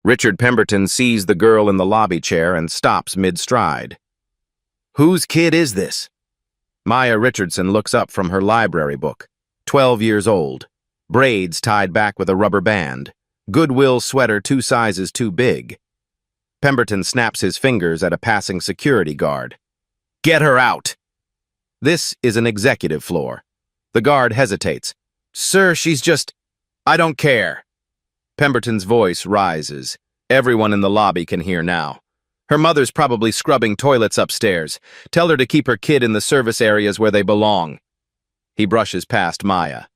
Richard Pemberton sees the girl in the lobby chair and stops mid-stride. "Whose kid is this?" Maya Richardson looks up from her library book, 12 years old, braids tied back with a rubber band, Goodwill sweater 2 sizes too big. Pemberton snaps his fingers at a passing security guard. "Get her out!" This is an executive floor. The guard hesitates. "Sir, she's just... I don't care." Pemberton's voice rises. Everyone in the lobby can hear now. "Her mother's probably scrubbing toilets upstairs. Tell her to keep her kid in the service areas where they belong." He brushes past Maya.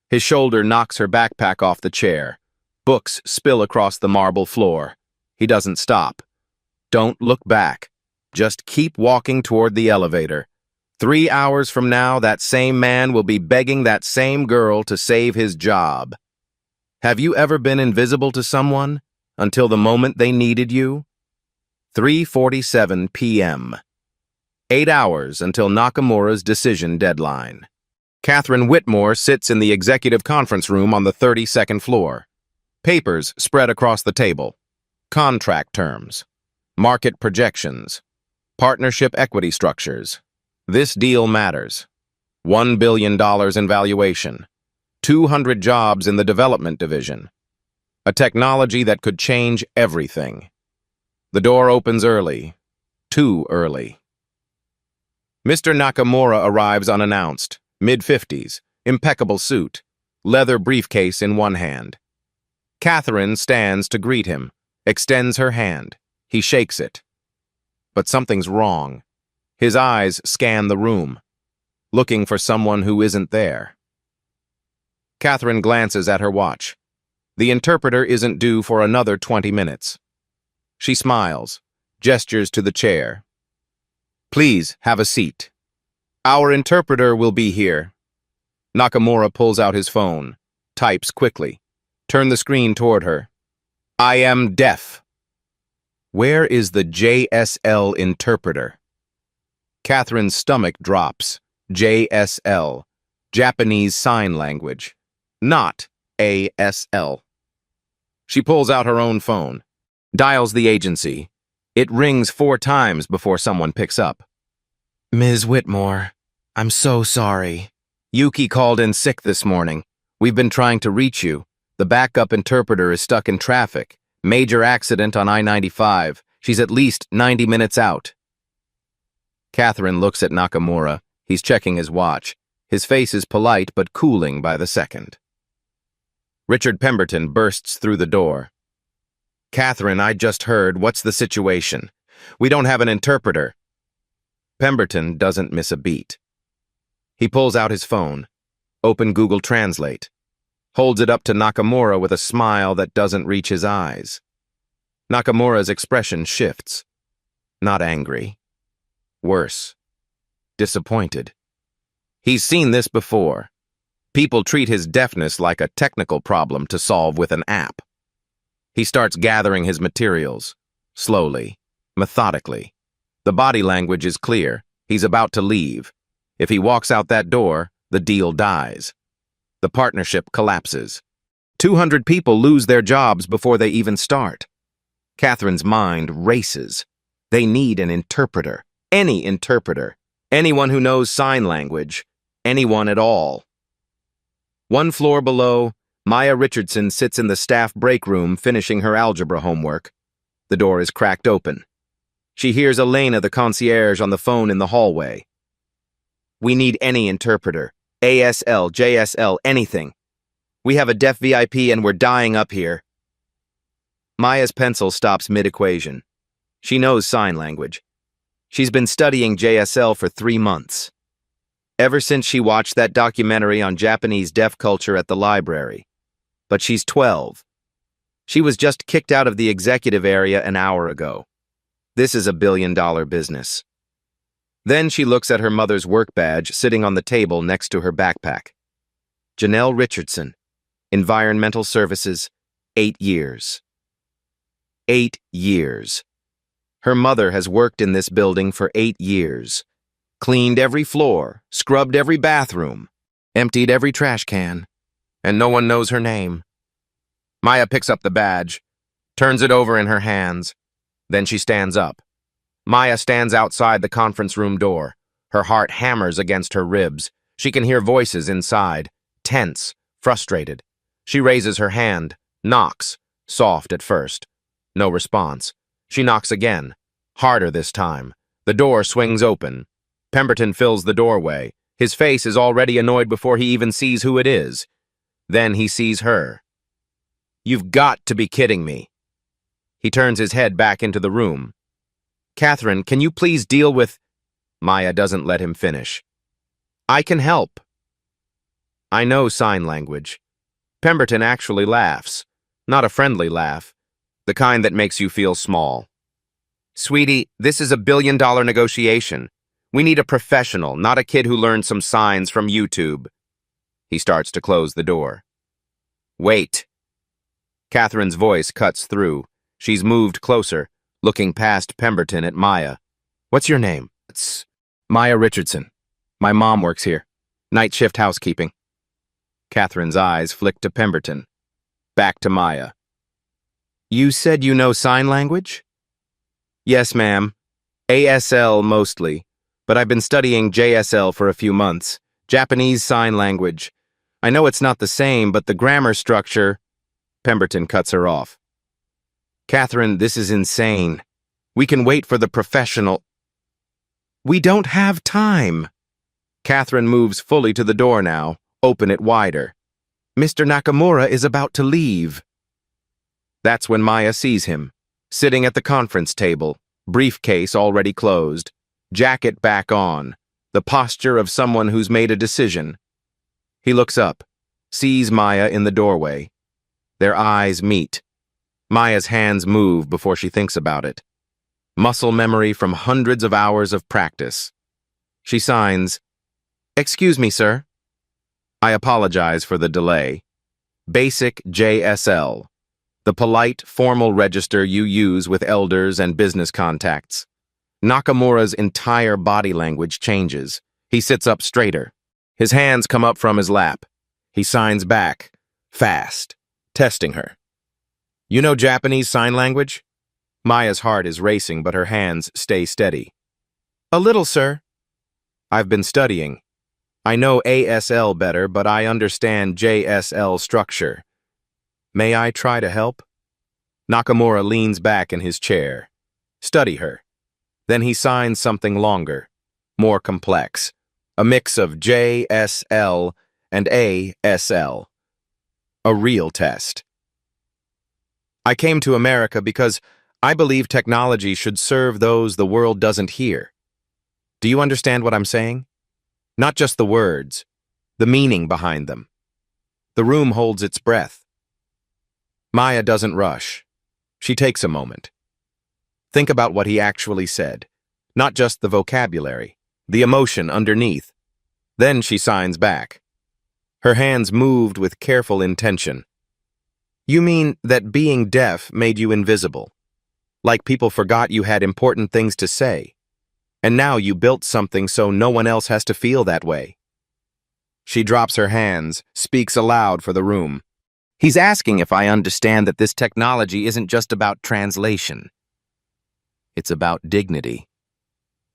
His shoulder knocks her backpack off the chair. Books spill across the marble floor. He doesn't stop. Don't look back. Just keep walking toward the elevator. 3 hours from now, that same man will be begging that same girl to save his job. Have you ever been invisible to someone until the moment they needed you? 3:47 p.m. 8 hours until Nakamura's decision deadline. Catherine Whitmore sits in the executive conference room on the 32nd floor. Papers spread across the table. Contract terms. Market projections. Partnership equity structures. This deal matters. $1 billion in valuation. 200 jobs in the development division. A technology that could change everything. The door opens early. Too early. Mr. Nakamura arrives unannounced, mid-50s, impeccable suit, leather briefcase in one hand. Catherine stands to greet him, extends her hand. He shakes it. But something's wrong. His eyes scan the room, looking for someone who isn't there. Catherine glances at her watch. The interpreter isn't due for another 20 minutes. She smiles, gestures to the chair. "Please have a seat. Our interpreter will be here." Nakamura pulls out his phone, types quickly. Turn the screen toward her. "I am deaf." Where is the JSL interpreter? Catherine's stomach drops. JSL, Japanese Sign Language, not ASL. She pulls out her own phone, dials the agency. It rings 4 times before someone picks up. "Ms. Whitmore, I'm so sorry. Yuki called in sick this morning. We've been trying to reach you. The backup interpreter is stuck in traffic. Major accident on I-95. She's at least 90 minutes out." Catherine looks at Nakamura. He's checking his watch. His face is polite but cooling by the second. Richard Pemberton bursts through the door. "Catherine, I just heard. What's the situation? We don't have an interpreter." Pemberton doesn't miss a beat. He pulls out his phone. Open Google Translate. Holds it up to Nakamura with a smile that doesn't reach his eyes. Nakamura's expression shifts. Not angry. Worse. Disappointed. He's seen this before. People treat his deafness like a technical problem to solve with an app. He starts gathering his materials. Slowly. Methodically. The body language is clear. He's about to leave. If he walks out that door, the deal dies. The partnership collapses. 200 people lose their jobs before they even start. Catherine's mind races. They need an interpreter. Any interpreter. Anyone who knows sign language. Anyone at all. 1 floor below, Maya Richardson sits in the staff break room finishing her algebra homework. The door is cracked open. She hears Elena, the concierge, on the phone in the hallway. "We need any interpreter. ASL, JSL, anything. We have a deaf VIP and we're dying up here." Maya's pencil stops mid-equation. She knows sign language. She's been studying JSL for 3 months. Ever since she watched that documentary on Japanese deaf culture at the library. But she's 12. She was just kicked out of the executive area an hour ago. This is a billion-dollar business. Then she looks at her mother's work badge sitting on the table next to her backpack. Janelle Richardson, Environmental Services, 8 years. 8 years. Her mother has worked in this building for 8 years. Cleaned every floor, scrubbed every bathroom, emptied every trash can, and no one knows her name. Maya picks up the badge, turns it over in her hands. Then she stands up. Maya stands outside the conference room door. Her heart hammers against her ribs. She can hear voices inside, tense, frustrated. She raises her hand, knocks, soft at first. No response. She knocks again, harder this time. The door swings open. Pemberton fills the doorway. His face is already annoyed before he even sees who it is. Then he sees her. "You've got to be kidding me." He turns his head back into the room. "Catherine, can you please deal with—" Maya doesn't let him finish. "I can help." "I know sign language." Pemberton actually laughs. Not a friendly laugh. The kind that makes you feel small. "Sweetie, this is a billion-dollar negotiation. We need a professional, not a kid who learned some signs from YouTube." He starts to close the door. "Wait." Catherine's voice cuts through. She's moved closer, looking past Pemberton at Maya. "What's your name?" "It's Maya Richardson. My mom works here. Night shift housekeeping." Catherine's eyes flick to Pemberton. Back to Maya. "You said you know sign language?" "Yes, ma'am. ASL mostly, but I've been studying JSL for a few months. Japanese Sign Language. I know it's not the same, but the grammar structure—" Pemberton cuts her off. "Catherine, this is insane. We can wait for the professional—" "We don't have time." Catherine moves fully to the door now, open it wider. "Mr. Nakamura is about to leave." That's when Maya sees him, sitting at the conference table, briefcase already closed, jacket back on, the posture of someone who's made a decision. He looks up, sees Maya in the doorway. Their eyes meet. Maya's hands move before she thinks about it. Muscle memory from hundreds of hours of practice. She signs, "Excuse me, sir." "I apologize for the delay. Basic JSL. The polite, formal register you use with elders and business contacts." Nakamura's entire body language changes. He sits up straighter. His hands come up from his lap. He signs back, fast, testing her. "You know Japanese Sign Language?" Maya's heart is racing, but her hands stay steady. "A little, sir." "I've been studying. I know ASL better, but I understand JSL structure. May I try to help?" Nakamura leans back in his chair. Study her. Then he signs something longer, more complex, a mix of JSL and ASL. A real test. "I came to America because I believe technology should serve those the world doesn't hear. Do you understand what I'm saying? Not just the words, the meaning behind them." The room holds its breath. Maya doesn't rush. She takes a moment. Think about what he actually said, not just the vocabulary, the emotion underneath. Then she signs back. Her hands moved with careful intention. "You mean that being deaf made you invisible? Like people forgot you had important things to say, and now you built something so no one else has to feel that way?" She drops her hands, speaks aloud for the room. "He's asking if I understand that this technology isn't just about translation. It's about dignity."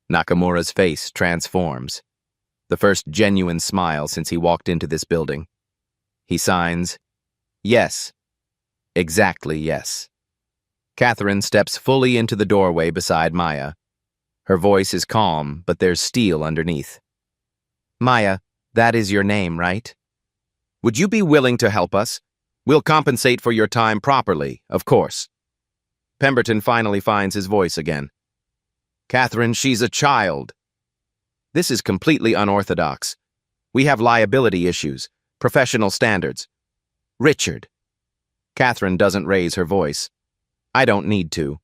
Nakamura's face transforms. The first genuine smile since he walked into this building. He signs, "Yes. Exactly yes." Catherine steps fully into the doorway beside Maya. Her voice is calm, but there's steel underneath. "Maya, that is your name, right? Would you be willing to help us? We'll compensate for your time properly, of course." Pemberton finally finds his voice again. "Catherine, she's a child." "This is completely unorthodox. We have liability issues, professional standards." "Richard." Catherine doesn't raise her voice. "I don't need to."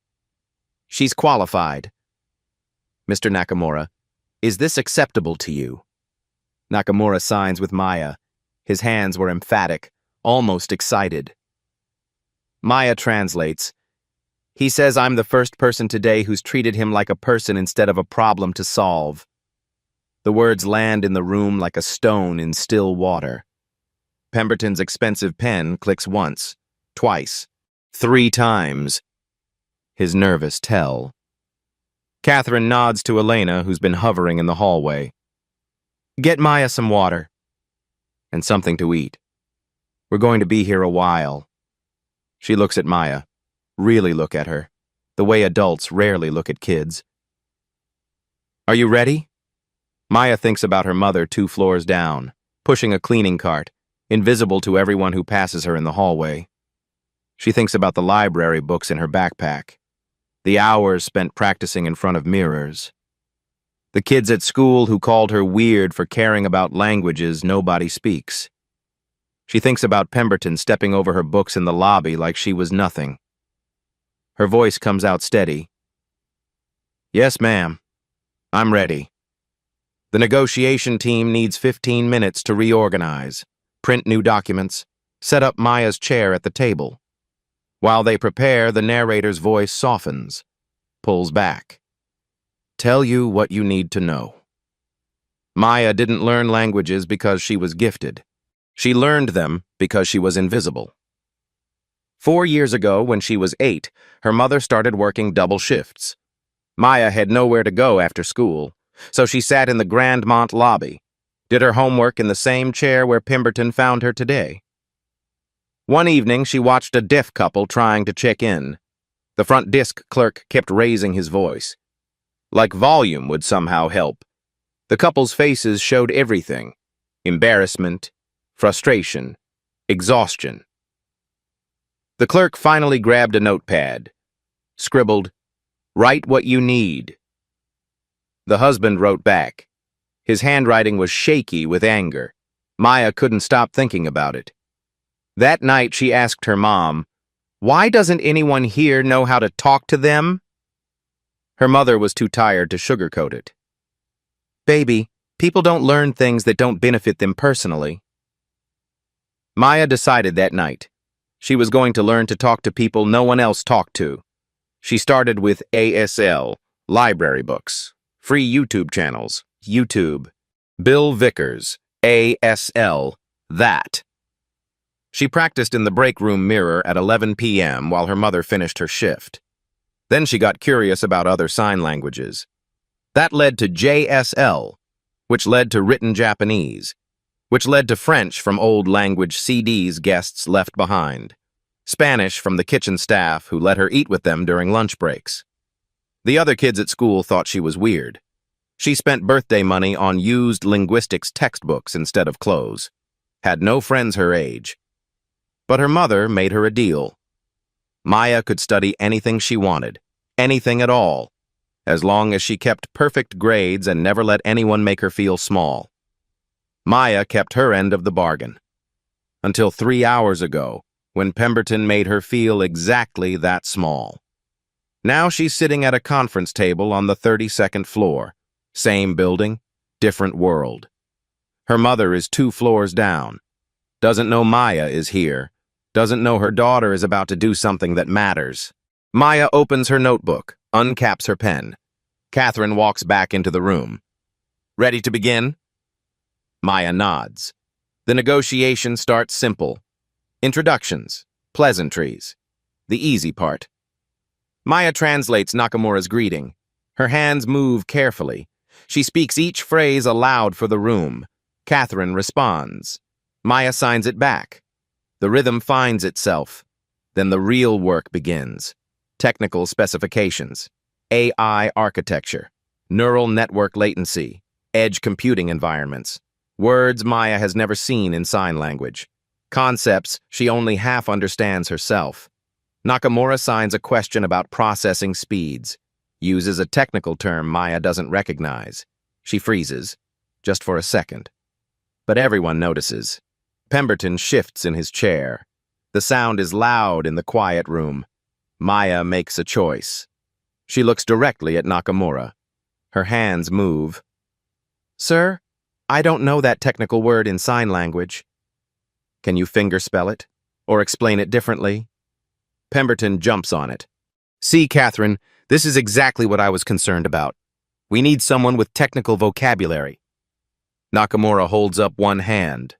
"She's qualified." "Mr. Nakamura, is this acceptable to you?" Nakamura signs with Maya. His hands were emphatic, almost excited. Maya translates. "He says I'm the first person today who's treated him like a person instead of a problem to solve." The words land in the room like a stone in still water. Pemberton's expensive pen clicks once, twice. 3 times. His nervous tell. Catherine nods to Elena, who's been hovering in the hallway. Get Maya some water. And something to eat. We're going to be here a while. She looks at Maya. Really look at her. The way adults rarely look at kids. Are you ready? Maya thinks about her mother 2 floors down, pushing a cleaning cart, invisible to everyone who passes her in the hallway. She thinks about the library books in her backpack, the hours spent practicing in front of mirrors, the kids at school who called her weird for caring about languages nobody speaks. She thinks about Pemberton stepping over her books in the lobby like she was nothing. Her voice comes out steady. Yes, ma'am. I'm ready. The negotiation team needs 15 minutes to reorganize, print new documents, set up Maya's chair at the table. While they prepare, the narrator's voice softens, pulls back. Tell you what you need to know. Maya didn't learn languages because she was gifted. She learned them because she was invisible. 4 years ago, when she was 8, her mother started working double shifts. Maya had nowhere to go after school, so she sat in the Grandmont lobby, did her homework in the same chair where Pemberton found her today. One evening, she watched a deaf couple trying to check in. The front desk clerk kept raising his voice. Like volume would somehow help. The couple's faces showed everything: embarrassment, frustration, exhaustion. The clerk finally grabbed a notepad, scribbled, "Write what you need." The husband wrote back. His handwriting was shaky with anger. Maya couldn't stop thinking about it. That night she asked her mom, "Why doesn't anyone here know how to talk to them?" Her mother was too tired to sugarcoat it. "Baby, people don't learn things that don't benefit them personally." Maya decided that night. She was going to learn to talk to people no one else talked to. She started with ASL, library books, free YouTube channels, YouTube, Bill Vickers, ASL, that. She practiced in the break room mirror at 11 p.m. while her mother finished her shift. Then she got curious about other sign languages. That led to JSL, which led to written Japanese, which led to French from old language CDs guests left behind, Spanish from the kitchen staff who let her eat with them during lunch breaks. The other kids at school thought she was weird. She spent birthday money on used linguistics textbooks instead of clothes, had no friends her age. But her mother made her a deal. Maya could study anything she wanted, anything at all, as long as she kept perfect grades and never let anyone make her feel small. Maya kept her end of the bargain. Until 3 hours ago, when Pemberton made her feel exactly that small. Now she's sitting at a conference table on the 32nd floor. Same building, different world. Her mother is 2 floors down. Doesn't know Maya is here. Doesn't know her daughter is about to do something that matters. Maya opens her notebook, uncaps her pen. Catherine walks back into the room. Ready to begin? Maya nods. The negotiation starts simple. Introductions, pleasantries, the easy part. Maya translates Nakamura's greeting. Her hands move carefully. She speaks each phrase aloud for the room. Catherine responds. Maya signs it back. The rhythm finds itself. Then the real work begins. Technical specifications, AI architecture, neural network latency, edge computing environments, words Maya has never seen in sign language, concepts she only half understands herself. Nakamura signs a question about processing speeds, uses a technical term Maya doesn't recognize. She freezes, just for a second. But everyone notices. Pemberton shifts in his chair. The sound is loud in the quiet room. Maya makes a choice. She looks directly at Nakamura. Her hands move. Sir, I don't know that technical word in sign language. Can you fingerspell it? Or explain it differently? Pemberton jumps on it. See, Catherine, this is exactly what I was concerned about. We need someone with technical vocabulary. Nakamura holds up one hand.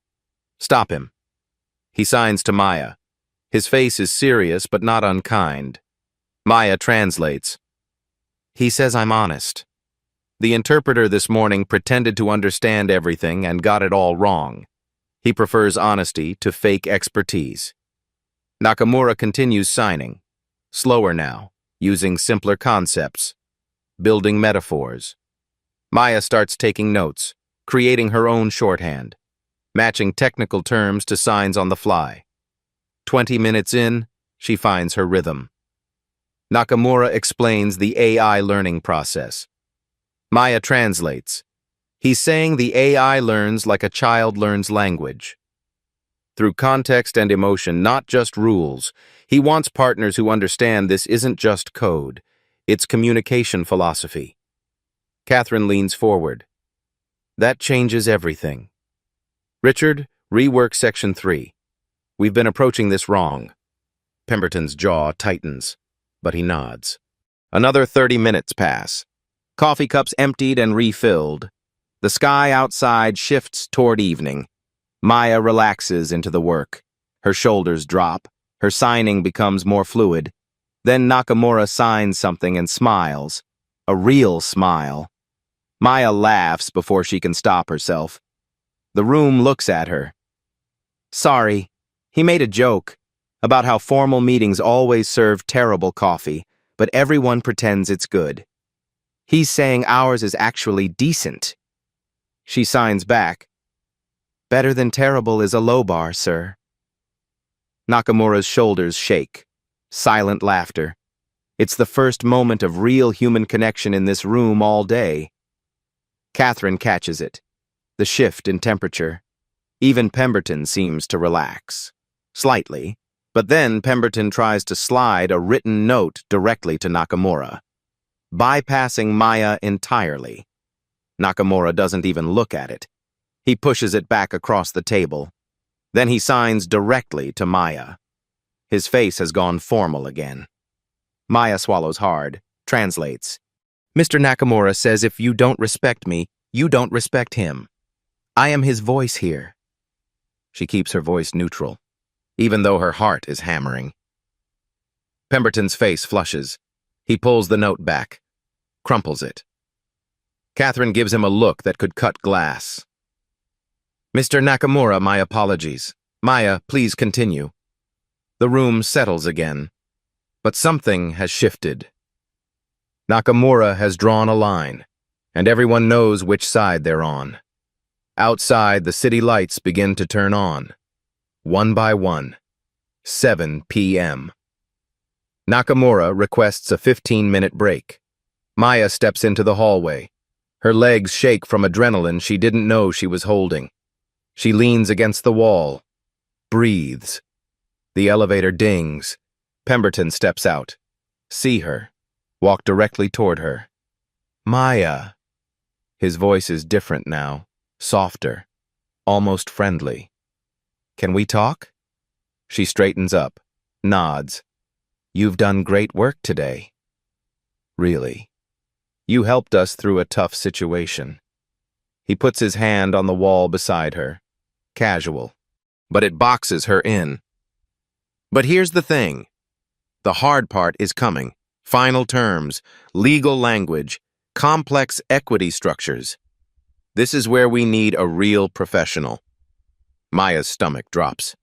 Stop him. He signs to Maya. His face is serious but not unkind. Maya translates. He says I'm honest. The interpreter this morning pretended to understand everything and got it all wrong. He prefers honesty to fake expertise. Nakamura continues signing, slower now, using simpler concepts, building metaphors. Maya starts taking notes, creating her own shorthand, matching technical terms to signs on the fly. 20 minutes in, she finds her rhythm. Nakamura explains the AI learning process. Maya translates. He's saying the AI learns like a child learns language. Through context and emotion, not just rules. He wants partners who understand this isn't just code. It's communication philosophy. Catherine leans forward. That changes everything. Richard, rework section 3. We've been approaching this wrong. Pemberton's jaw tightens, but he nods. Another 30 minutes pass. Coffee cups emptied and refilled. The sky outside shifts toward evening. Maya relaxes into the work. Her shoulders drop. Her signing becomes more fluid. Then Nakamura signs something and smiles. A real smile. Maya laughs before she can stop herself. The room looks at her. Sorry, he made a joke about how formal meetings always serve terrible coffee, but everyone pretends it's good. He's saying ours is actually decent. She signs back. Better than terrible is a low bar, sir. Nakamura's shoulders shake. Silent laughter. It's the first moment of real human connection in this room all day. Catherine catches it. The shift in temperature. Even Pemberton seems to relax. Slightly. But then Pemberton tries to slide a written note directly to Nakamura, bypassing Maya entirely. Nakamura doesn't even look at it. He pushes it back across the table. Then he signs directly to Maya. His face has gone formal again. Maya swallows hard, translates. Mr. Nakamura says if you don't respect me, you don't respect him. I am his voice here. She keeps her voice neutral, even though her heart is hammering. Pemberton's face flushes. He pulls the note back, crumples it. Catherine gives him a look that could cut glass. Mr. Nakamura, my apologies. Maya, please continue. The room settles again, but something has shifted. Nakamura has drawn a line, and everyone knows which side they're on. Outside, the city lights begin to turn on. One by one. 7 p.m. Nakamura requests a 15-minute break. Maya steps into the hallway. Her legs shake from adrenaline she didn't know she was holding. She leans against the wall. Breathes. The elevator dings. Pemberton steps out. See her. Walk directly toward her. Maya. His voice is different now. Softer. Almost friendly. Can we talk? She straightens up. Nods. You've done great work today. Really. You helped us through a tough situation. He puts his hand on the wall beside her. Casual. But it boxes her in. But here's the thing. The hard part is coming. Final terms, legal language, complex equity structures. This is where we need a real professional. Maya's stomach drops.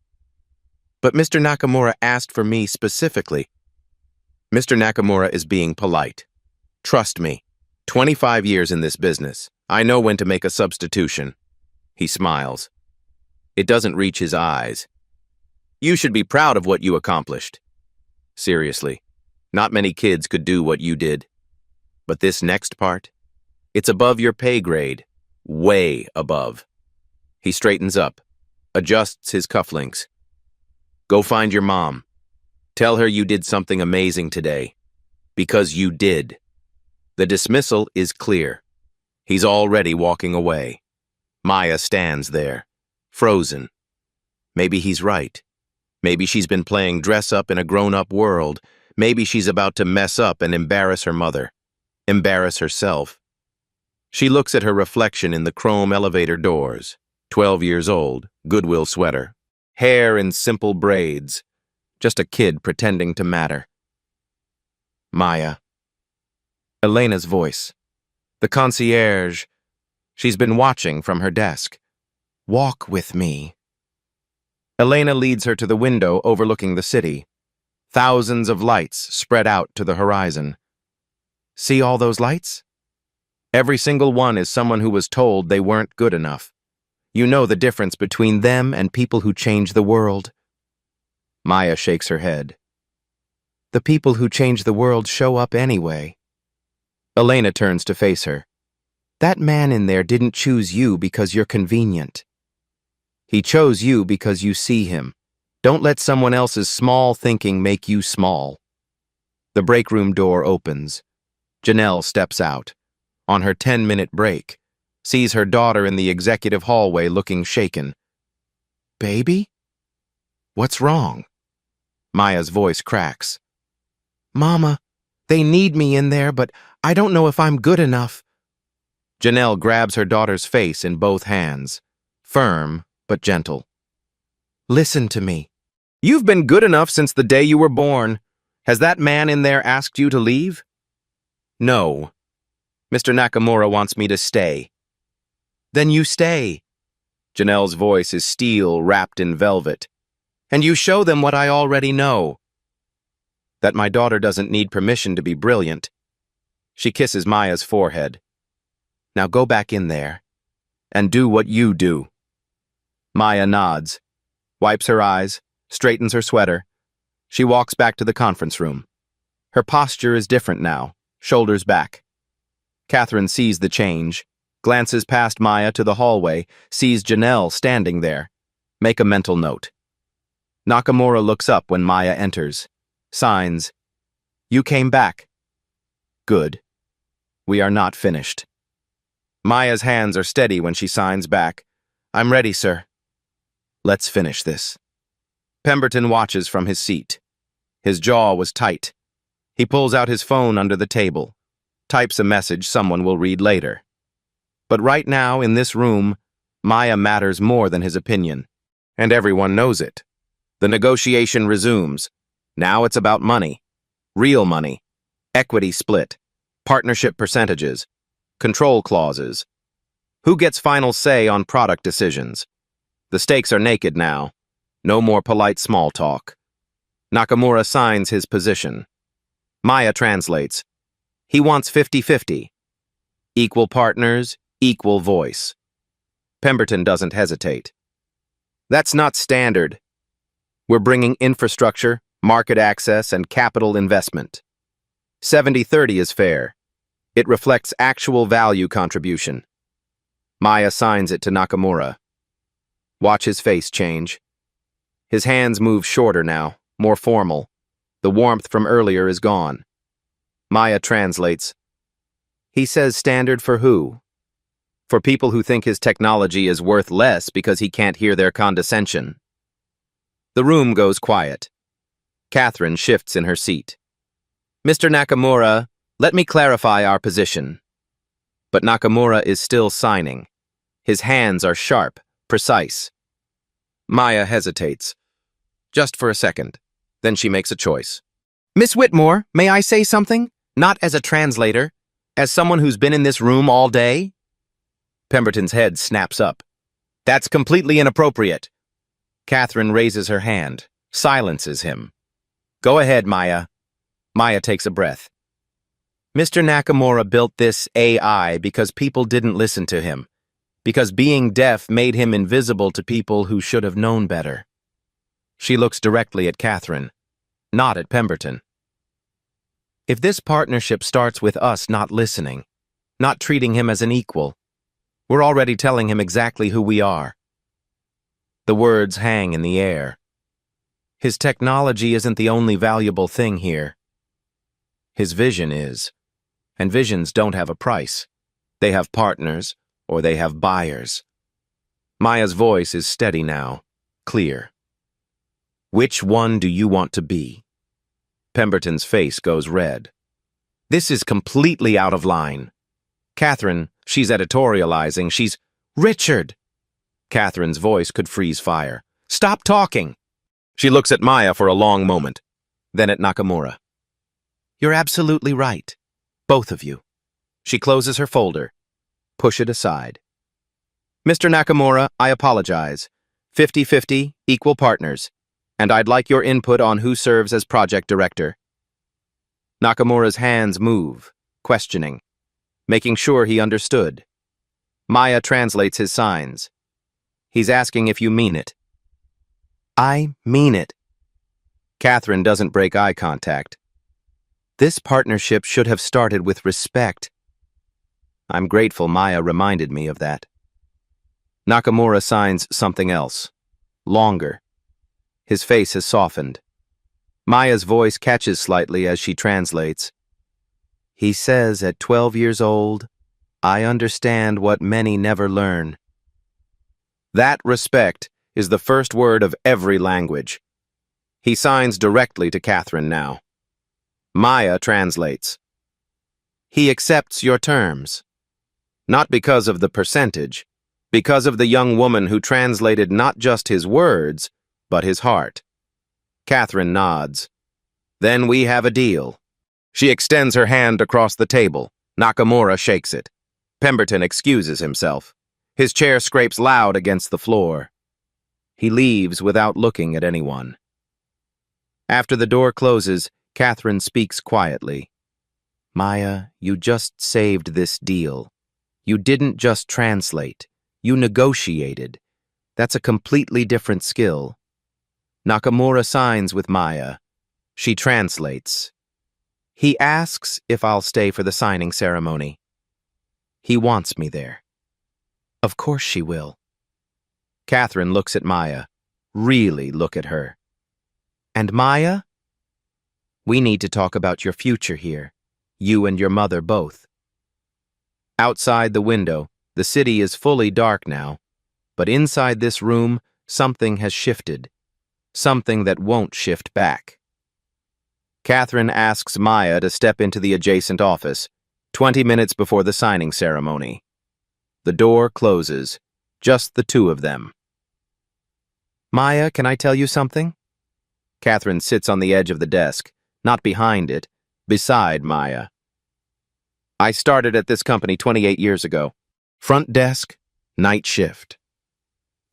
But Mr. Nakamura asked for me specifically. Mr. Nakamura is being polite. Trust me, 25 years in this business. I know when to make a substitution. He smiles. It doesn't reach his eyes. You should be proud of what you accomplished. Seriously, not many kids could do what you did. But this next part, it's above your pay grade. Way above. He straightens up, adjusts his cufflinks. Go find your mom. Tell her you did something amazing today. Because you did. The dismissal is clear. He's already walking away. Maya stands there, frozen. Maybe he's right. Maybe she's been playing dress-up in a grown-up world. Maybe she's about to mess up and embarrass her mother. Embarrass herself. She looks at her reflection in the chrome elevator doors. 12 years old, Goodwill sweater. Hair in simple braids. Just a kid pretending to matter. Maya. Elena's voice. The concierge. She's been watching from her desk. Walk with me. Elena leads her to the window overlooking the city. Thousands of lights spread out to the horizon. See all those lights? Every single one is someone who was told they weren't good enough. You know the difference between them and people who change the world. Maya shakes her head. The people who change the world show up anyway. Elena turns to face her. That man in there didn't choose you because you're convenient. He chose you because you see him. Don't let someone else's small thinking make you small. The break room door opens. Janelle steps out. On her 10-minute break, sees her daughter in the executive hallway looking shaken. Baby? What's wrong? Maya's voice cracks. Mama, they need me in there, but I don't know if I'm good enough. Janelle grabs her daughter's face in both hands, firm but gentle. Listen to me. You've been good enough since the day you were born. Has that man in there asked you to leave? No. Mr. Nakamura wants me to stay. Then you stay. Janelle's voice is steel wrapped in velvet. And you show them what I already know. That my daughter doesn't need permission to be brilliant. She kisses Maya's forehead. Now go back in there and do what you do. Maya nods, wipes her eyes, straightens her sweater. She walks back to the conference room. Her posture is different now, shoulders back. Catherine sees the change, glances past Maya to the hallway, sees Janelle standing there. Make a mental note. Nakamura looks up when Maya enters. Signs. You came back. Good. We are not finished. Maya's hands are steady when she signs back. I'm ready, sir. Let's finish this. Pemberton watches from his seat. His jaw was tight. He pulls out his phone under the table. Types a message someone will read later. But right now, in this room, Maya matters more than his opinion. And everyone knows it. The negotiation resumes. Now it's about money. Real money. Equity split. Partnership percentages. Control clauses. Who gets final say on product decisions? The stakes are naked now. No more polite small talk. Nakamura signs his position. Maya translates. He wants 50-50. Equal partners, equal voice. Pemberton doesn't hesitate. That's not standard. We're bringing infrastructure, market access, and capital investment. 70-30 is fair. It reflects actual value contribution. Maya signs it to Nakamura. Watch his face change. His hands move shorter now, more formal. The warmth from earlier is gone. Maya translates. He says standard for who? For people who think his technology is worth less because he can't hear their condescension. The room goes quiet. Catherine shifts in her seat. Mr. Nakamura, let me clarify our position. But Nakamura is still signing. His hands are sharp, precise. Maya hesitates. Just for a second. Then she makes a choice. Miss Whitmore, may I say something? Not as a translator, as someone who's been in this room all day? Pemberton's head snaps up. That's completely inappropriate. Catherine raises her hand, silences him. Go ahead, Maya. Maya takes a breath. Mr. Nakamura built this AI because people didn't listen to him, because being deaf made him invisible to people who should have known better. She looks directly at Catherine, not at Pemberton. If this partnership starts with us not listening, not treating him as an equal, we're already telling him exactly who we are. The words hang in the air. His technology isn't the only valuable thing here. His vision is. And visions don't have a price. They have partners, or they have buyers. Maya's voice is steady now, clear. Which one do you want to be? Pemberton's face goes red. This is completely out of line. Catherine, she's editorializing. She's, Richard! Catherine's voice could freeze fire. Stop talking! She looks at Maya for a long moment, then at Nakamura. You're absolutely right. Both of you. She closes her folder. Push it aside. Mr. Nakamura, I apologize. 50-50, equal partners. And I'd like your input on who serves as project director. Nakamura's hands move, questioning, making sure he understood. Maya translates his signs. He's asking if you mean it. I mean it. Catherine doesn't break eye contact. This partnership should have started with respect. I'm grateful Maya reminded me of that. Nakamura signs something else. Longer. His face has softened. Maya's voice catches slightly as she translates. He says at 12 years old, I understand what many never learn. That respect is the first word of every language. He signs directly to Catherine now. Maya translates. He accepts your terms. Not because of the percentage, because of the young woman who translated not just his words, but his heart. Catherine nods. Then we have a deal. She extends her hand across the table. Nakamura shakes it. Pemberton excuses himself. His chair scrapes loud against the floor. He leaves without looking at anyone. After the door closes, Catherine speaks quietly. Maya, you just saved this deal. You didn't just translate. You negotiated. That's a completely different skill. Nakamura signs with Maya. She translates. He asks if I'll stay for the signing ceremony. He wants me there. Of course she will. Catherine looks at Maya. Really look at her. And Maya? We need to talk about your future here. You and your mother both. Outside the window, the city is fully dark now. But inside this room, something has shifted. Something that won't shift back. Catherine asks Maya to step into the adjacent office, 20 minutes before the signing ceremony. The door closes, just the two of them. Maya, can I tell you something? Catherine sits on the edge of the desk, not behind it, beside Maya. I started at this company 28 years ago. Front desk, night shift.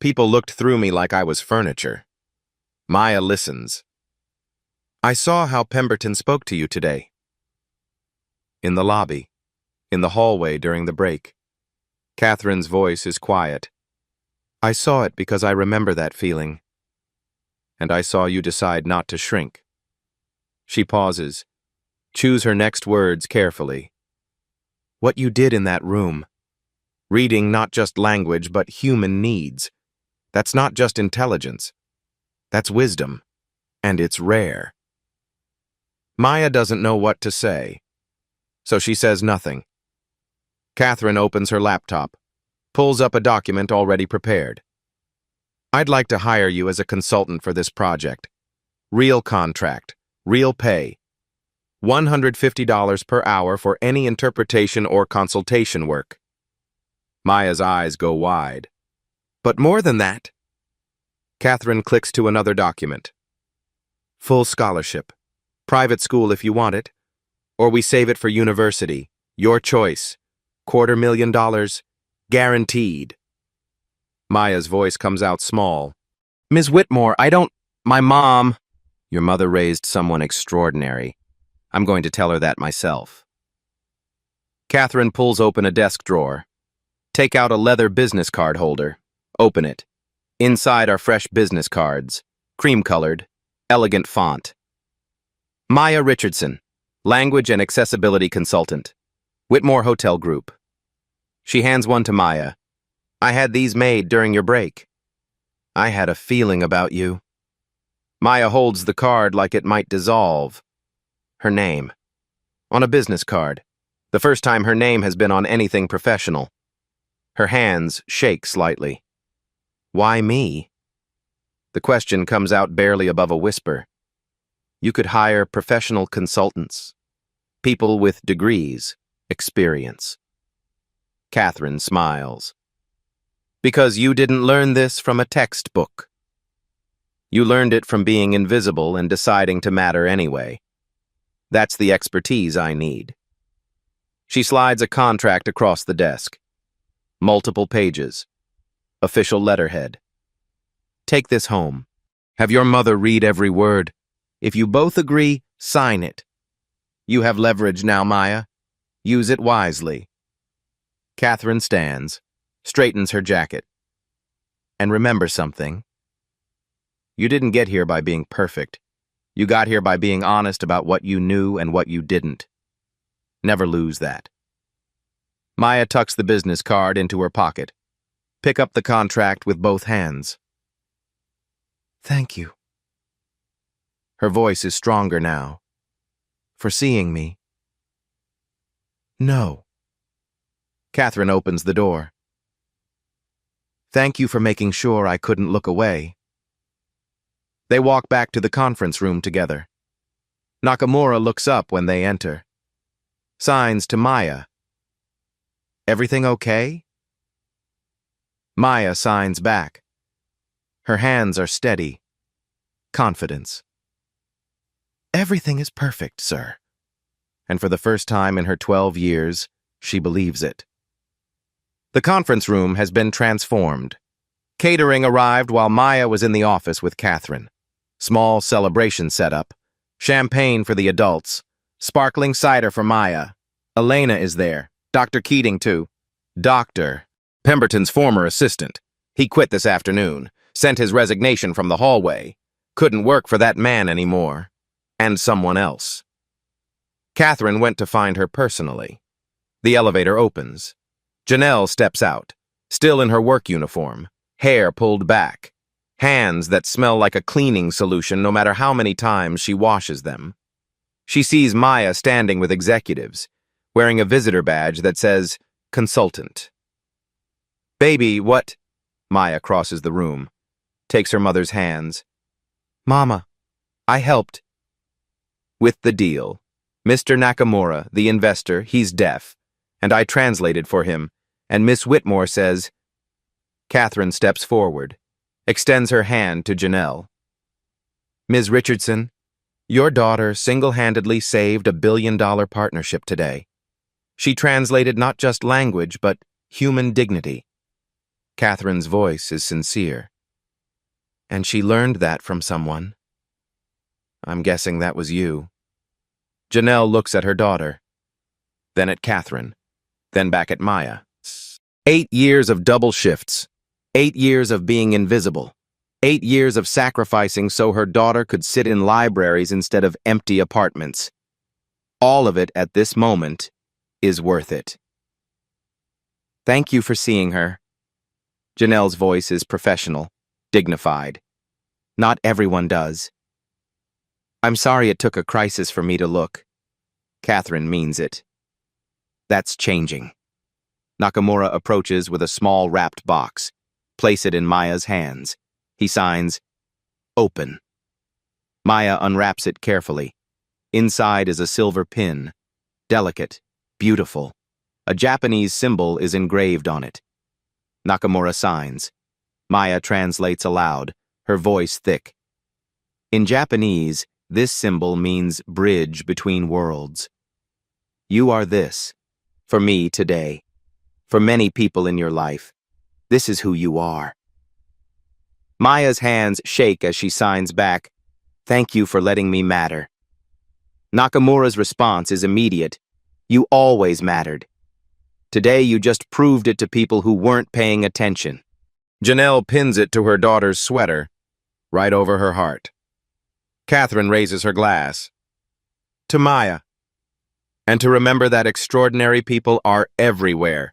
People looked through me like I was furniture. Maya listens. I saw how Pemberton spoke to you today. In the lobby, in the hallway during the break. Catherine's voice is quiet. I saw it because I remember that feeling. And I saw you decide not to shrink. She pauses. Choose her next words carefully. What you did in that room. Reading not just language, but human needs. That's not just intelligence. That's wisdom. And it's rare. Maya doesn't know what to say. So she says nothing. Catherine opens her laptop, pulls up a document already prepared. I'd like to hire you as a consultant for this project. Real contract, real pay. $150 per hour for any interpretation or consultation work. Maya's eyes go wide. But more than that. Catherine clicks to another document. Full scholarship. Private school if you want it. Or we save it for university. Your choice. $250,000. Guaranteed. Maya's voice comes out small. Ms. Whitmore, my mom... Your mother raised someone extraordinary. I'm going to tell her that myself. Catherine pulls open a desk drawer. Take out a leather business card holder. Open it. Inside are fresh business cards. Cream-colored. Elegant font. Maya Richardson, Language and Accessibility Consultant. Whitmore Hotel Group. She hands one to Maya. I had these made during your break. I had a feeling about you. Maya holds the card like it might dissolve. Her name. On a business card. The first time her name has been on anything professional. Her hands shake slightly. Why me? The question comes out barely above a whisper. You could hire professional consultants. People with degrees, experience. Catherine smiles. Because you didn't learn this from a textbook. You learned it from being invisible and deciding to matter anyway. That's the expertise I need. She slides a contract across the desk. Multiple pages. Official letterhead. Take this home. Have your mother read every word. If you both agree, sign it. You have leverage now, Maya. Use it wisely. Catherine stands, straightens her jacket. And remember something. You didn't get here by being perfect. You got here by being honest about what you knew and what you didn't. Never lose that. Maya tucks the business card into her pocket. Pick up the contract with both hands. Thank you. Her voice is stronger now. For seeing me. No. Catherine opens the door. Thank you for making sure I couldn't look away. They walk back to the conference room together. Nakamura looks up when they enter. Signs to Maya. Everything okay? Maya signs back. Her hands are steady. Confidence. Everything is perfect, sir. And for the first time in her 12 years, she believes it. The conference room has been transformed. Catering arrived while Maya was in the office with Catherine. Small celebration setup. Champagne for the adults. Sparkling cider for Maya. Elena is there. Dr. Keating, too. Doctor. Pemberton's former assistant. He quit this afternoon. Sent his resignation from the hallway. Couldn't work for that man anymore. And someone else. Catherine went to find her personally. The elevator opens. Janelle steps out, still in her work uniform, hair pulled back, hands that smell like a cleaning solution no matter how many times she washes them. She sees Maya standing with executives, wearing a visitor badge that says, Consultant. Baby, what? Maya crosses the room, takes her mother's hands. Mama, I helped. With the deal. Mr. Nakamura, the investor, he's deaf, and I translated for him, and Miss Whitmore says... Catherine steps forward, extends her hand to Janelle. Ms. Richardson, your daughter single-handedly saved $1 billion partnership today. She translated not just language, but human dignity. Catherine's voice is sincere. And she learned that from someone. I'm guessing that was you. Janelle looks at her daughter, then at Catherine, then back at Maya. 8 years of double shifts, 8 years of being invisible, 8 years of sacrificing so her daughter could sit in libraries instead of empty apartments. All of it at this moment is worth it. Thank you for seeing her. Janelle's voice is professional, dignified. Not everyone does. I'm sorry it took a crisis for me to look. Catherine means it. That's changing. Nakamura approaches with a small wrapped box. Place it in Maya's hands. He signs, Open. Maya unwraps it carefully. Inside is a silver pin. Delicate, beautiful. A Japanese symbol is engraved on it. Nakamura signs. Maya translates aloud, her voice thick. In Japanese, this symbol means bridge between worlds. You are this, for me today. For many people in your life, this is who you are. Maya's hands shake as she signs back, Thank you for letting me matter. Nakamura's response is immediate. You always mattered. Today you just proved it to people who weren't paying attention. Janelle pins it to her daughter's sweater, right over her heart. Catherine raises her glass. To Maya. And to remember that extraordinary people are everywhere.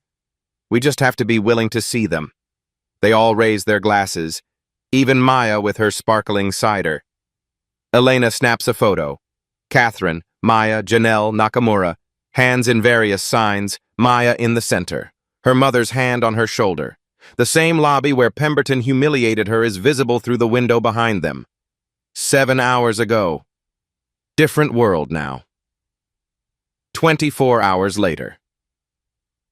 We just have to be willing to see them. They all raise their glasses, even Maya with her sparkling cider. Elena snaps a photo. Catherine, Maya, Janelle, Nakamura, hands in various signs, Maya in the center, her mother's hand on her shoulder. The same lobby where Pemberton humiliated her is visible through the window behind them. 7 hours ago. Different world now. 24 hours later.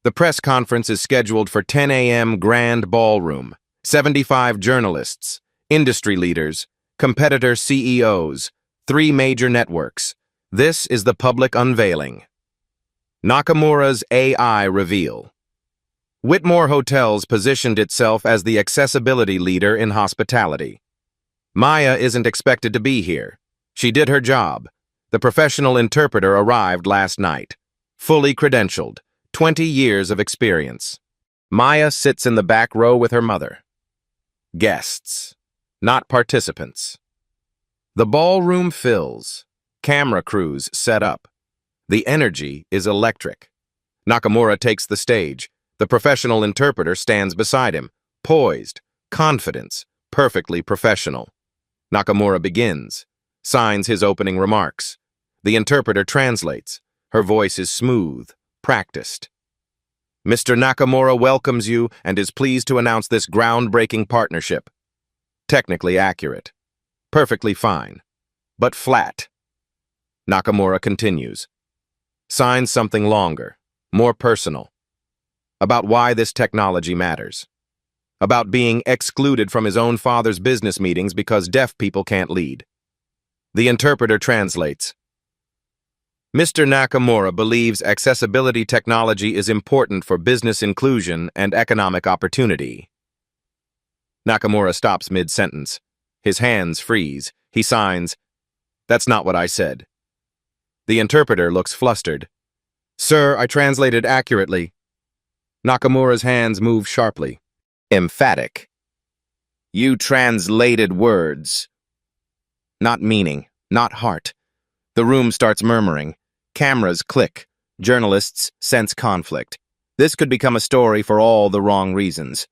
The press conference is scheduled for 10 a.m. Grand Ballroom. 75 journalists, industry leaders, competitor CEOs, 3 major networks. This is the public unveiling. Nakamura's AI reveal. Whitmore Hotels positioned itself as the accessibility leader in hospitality. Maya isn't expected to be here. She did her job. The professional interpreter arrived last night, fully credentialed, 20 years of experience. Maya sits in the back row with her mother. Guests, not participants. The ballroom fills. Camera crews set up. The energy is electric. Nakamura takes the stage. The professional interpreter stands beside him, poised, confidence, perfectly professional. Nakamura begins, signs his opening remarks. The interpreter translates. Her voice is smooth, practiced. Mr. Nakamura welcomes you and is pleased to announce this groundbreaking partnership. Technically accurate. Perfectly fine. But flat. Nakamura continues. Signs something longer, more personal. About why this technology matters. About being excluded from his own father's business meetings because deaf people can't lead. The interpreter translates. Mr. Nakamura believes accessibility technology is important for business inclusion and economic opportunity. Nakamura stops mid-sentence. His hands freeze. He signs, "That's not what I said." The interpreter looks flustered. "Sir, I translated accurately." Nakamura's hands move sharply. Emphatic. "You translated words. Not meaning, not heart." The room starts murmuring. Cameras click. Journalists sense conflict. This could become a story for all the wrong reasons.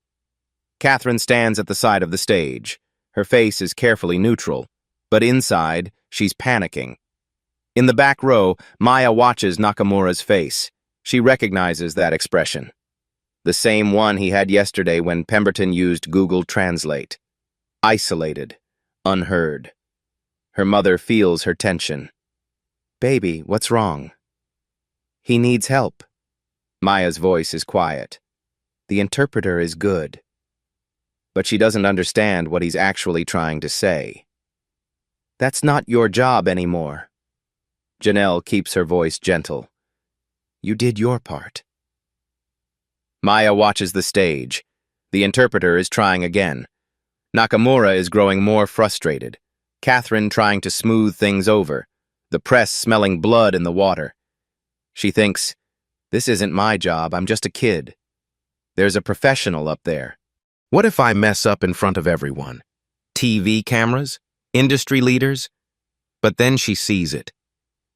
Catherine stands at the side of the stage. Her face is carefully neutral, but inside, she's panicking. In the back row, Maya watches Nakamura's face. She recognizes that expression. The same one he had yesterday when Pemberton used Google Translate. Isolated, unheard. Her mother feels her tension. "Baby, what's wrong?" "He needs help." Maya's voice is quiet. The interpreter is good. But she doesn't understand what he's actually trying to say. "That's not your job anymore." Janelle keeps her voice gentle. "You did your part." Maya watches the stage. The interpreter is trying again. Nakamura is growing more frustrated. Catherine trying to smooth things over. The press smelling blood in the water. She thinks, "This isn't my job, I'm just a kid. There's a professional up there. What if I mess up in front of everyone? TV cameras? Industry leaders?" But then she sees it.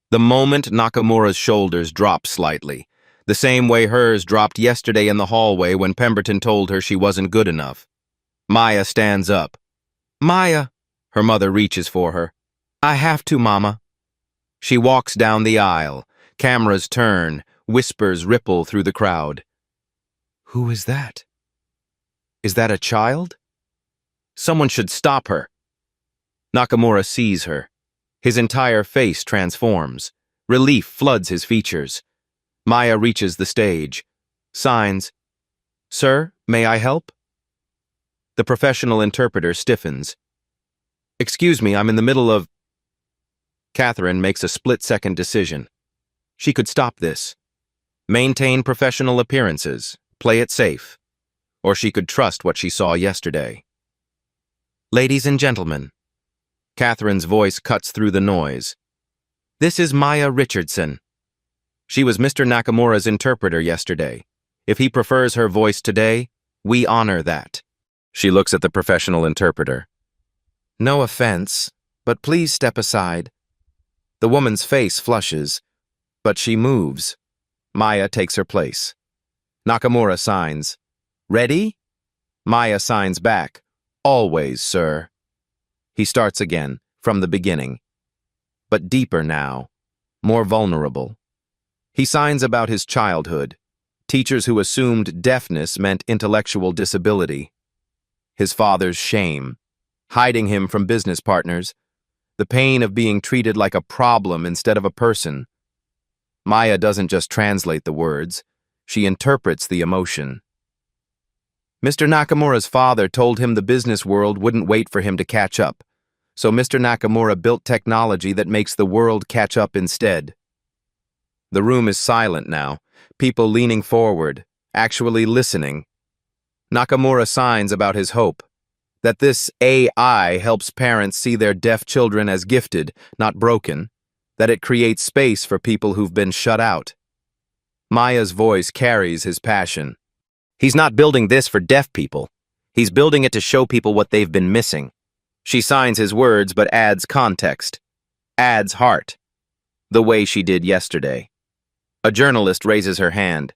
The moment Nakamura's shoulders drop slightly, the same way hers dropped yesterday in the hallway when Pemberton told her she wasn't good enough. Maya stands up. "Maya!" Her mother reaches for her. "I have to, Mama." She walks down the aisle. Cameras turn. Whispers ripple through the crowd. "Who is that? Is that a child? Someone should stop her." Nakamura sees her. His entire face transforms. Relief floods his features. Maya reaches the stage. Signs, "Sir, may I help?" The professional interpreter stiffens. "Excuse me, I'm in the middle of..." Catherine makes a split-second decision. She could stop this. Maintain professional appearances. Play it safe. Or she could trust what she saw yesterday. "Ladies and gentlemen," Catherine's voice cuts through the noise. "This is Maya Richardson." She was Mr. Nakamura's interpreter yesterday. If he prefers her voice today, we honor that. She looks at the professional interpreter. "No offense, but please step aside." The woman's face flushes, but she moves. Maya takes her place. Nakamura signs. "Ready?" Maya signs back. "Always, sir." He starts again, from the beginning. But deeper now, more vulnerable. He signs about his childhood, teachers who assumed deafness meant intellectual disability. His father's shame, hiding him from business partners, the pain of being treated like a problem instead of a person. Maya doesn't just translate the words, she interprets the emotion. Mr. Nakamura's father told him the business world wouldn't wait for him to catch up. So Mr. Nakamura built technology that makes the world catch up instead. The room is silent now, people leaning forward, actually listening. Nakamura signs about his hope, that this AI helps parents see their deaf children as gifted, not broken, that it creates space for people who've been shut out. Maya's voice carries his passion. He's not building this for deaf people. He's building it to show people what they've been missing. She signs his words but adds context, adds heart, the way she did yesterday. A journalist raises her hand.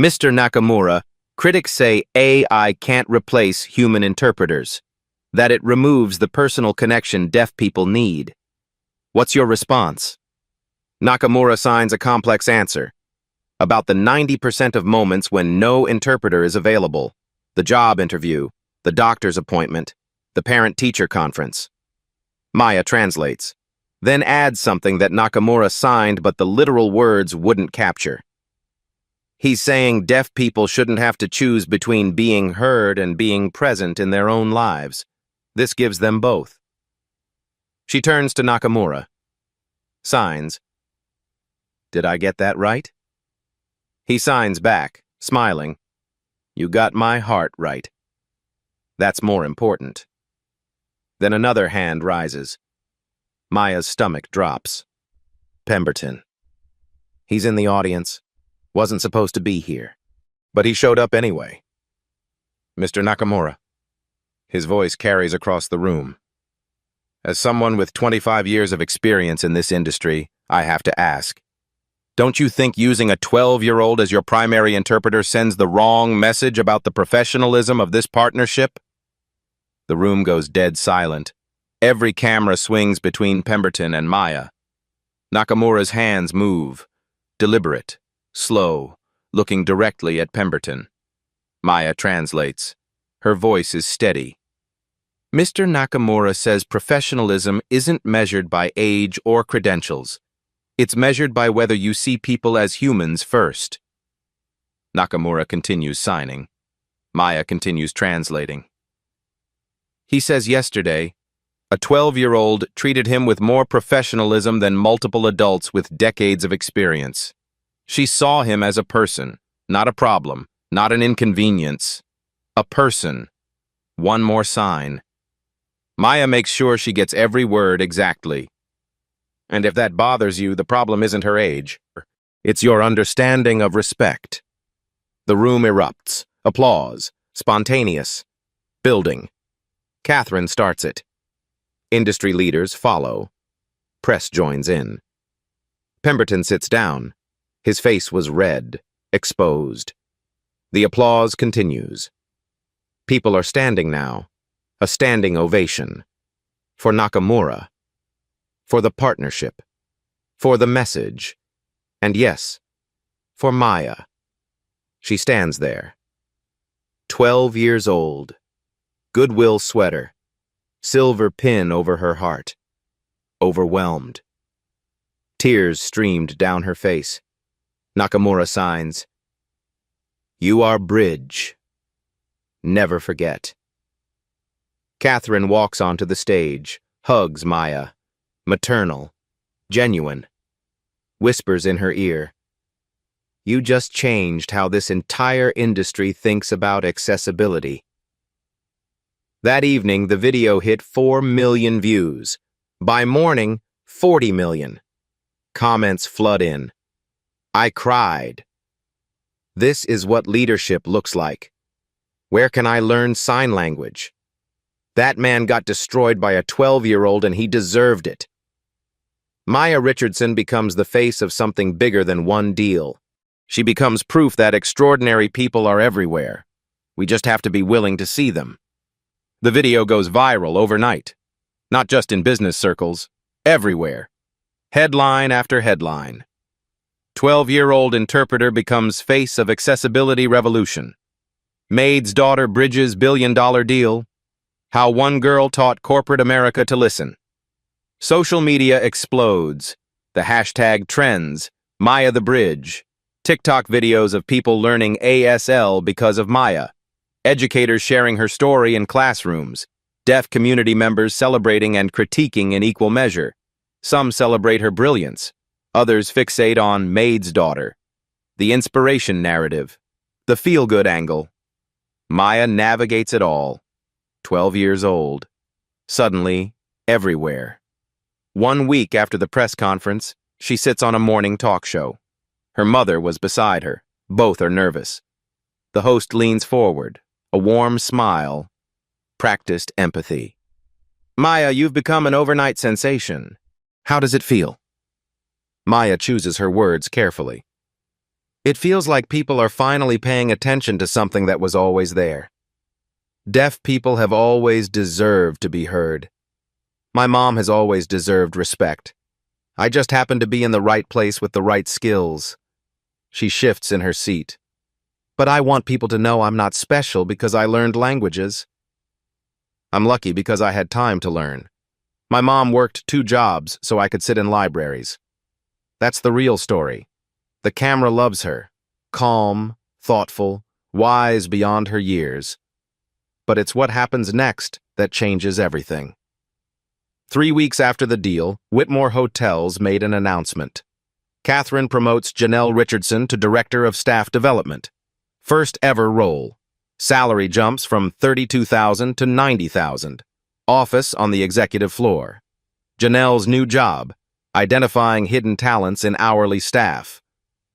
Mr. Nakamura, critics say AI can't replace human interpreters, that it removes the personal connection deaf people need. What's your response? Nakamura signs a complex answer. About the 90% of moments when no interpreter is available, the job interview, the doctor's appointment, the parent-teacher conference. Maya translates, then adds something that Nakamura signed but the literal words wouldn't capture. He's saying deaf people shouldn't have to choose between being heard and being present in their own lives. This gives them both. She turns to Nakamura. Signs. Did I get that right? He signs back, smiling. You got my heart right. That's more important. Then another hand rises. Maya's stomach drops. Pemberton. He's in the audience. Wasn't supposed to be here. But he showed up anyway. Mr. Nakamura. His voice carries across the room. As someone with 25 years of experience in this industry, I have to ask, don't you think using a 12-year-old as your primary interpreter sends the wrong message about the professionalism of this partnership? The room goes dead silent. Every camera swings between Pemberton and Maya. Nakamura's hands move, deliberate, slow, looking directly at Pemberton. Maya translates. Her voice is steady. Mr. Nakamura says professionalism isn't measured by age or credentials. It's measured by whether you see people as humans first. Nakamura continues signing. Maya continues translating. He says yesterday, a 12-year-old treated him with more professionalism than multiple adults with decades of experience. She saw him as a person, not a problem, not an inconvenience. A person. One more sign. Maya makes sure she gets every word exactly. And if that bothers you, the problem isn't her age. It's your understanding of respect. The room erupts. Applause. Spontaneous. Building. Catherine starts it. Industry leaders follow. Press joins in. Pemberton sits down. His face was red, exposed. The applause continues. People are standing now. A standing ovation. For Nakamura. For the partnership. For the message. And yes, for Maya. She stands there. 12 years old. Goodwill sweater. Silver pin over her heart. Overwhelmed. Tears streamed down her face. Nakamura signs. You are bridge. Never forget. Catherine walks onto the stage, hugs Maya. Maternal. Genuine. Whispers in her ear. You just changed how this entire industry thinks about accessibility. That evening, the video hit 4 million views. By morning, 40 million. Comments flood in. I cried. This is what leadership looks like. Where can I learn sign language? That man got destroyed by a 12-year-old and he deserved it. Maya Richardson becomes the face of something bigger than one deal. She becomes proof that extraordinary people are everywhere. We just have to be willing to see them. The video goes viral overnight. Not just in business circles, everywhere. Headline after headline. 12-year-old interpreter becomes face of accessibility revolution. Maid's daughter bridges billion-dollar deal. How one girl taught corporate America to listen. Social media explodes. The hashtag trends, Maya the Bridge. TikTok videos of people learning ASL because of Maya. Educators sharing her story in classrooms. Deaf community members celebrating and critiquing in equal measure. Some celebrate her brilliance. Others fixate on Maid's daughter. The inspiration narrative. The feel-good angle. Maya navigates it all. 12 years old. Suddenly, everywhere. 1 week after the press conference, she sits on a morning talk show. Her mother was beside her. Both are nervous. The host leans forward, a warm smile, practiced empathy. Maya, you've become an overnight sensation. How does it feel? Maya chooses her words carefully. It feels like people are finally paying attention to something that was always there. Deaf people have always deserved to be heard. My mom has always deserved respect. I just happen to be in the right place with the right skills. She shifts in her seat. But I want people to know I'm not special because I learned languages. I'm lucky because I had time to learn. My mom worked 2 jobs so I could sit in libraries. That's the real story. The camera loves her. Calm, thoughtful, wise beyond her years. But it's what happens next that changes everything. 3 weeks after the deal, Whitmore Hotels made an announcement. Catherine promotes Janelle Richardson to Director of Staff Development. First ever role. Salary jumps from $32,000 to $90,000. Office on the executive floor. Janelle's new job, identifying hidden talents in hourly staff.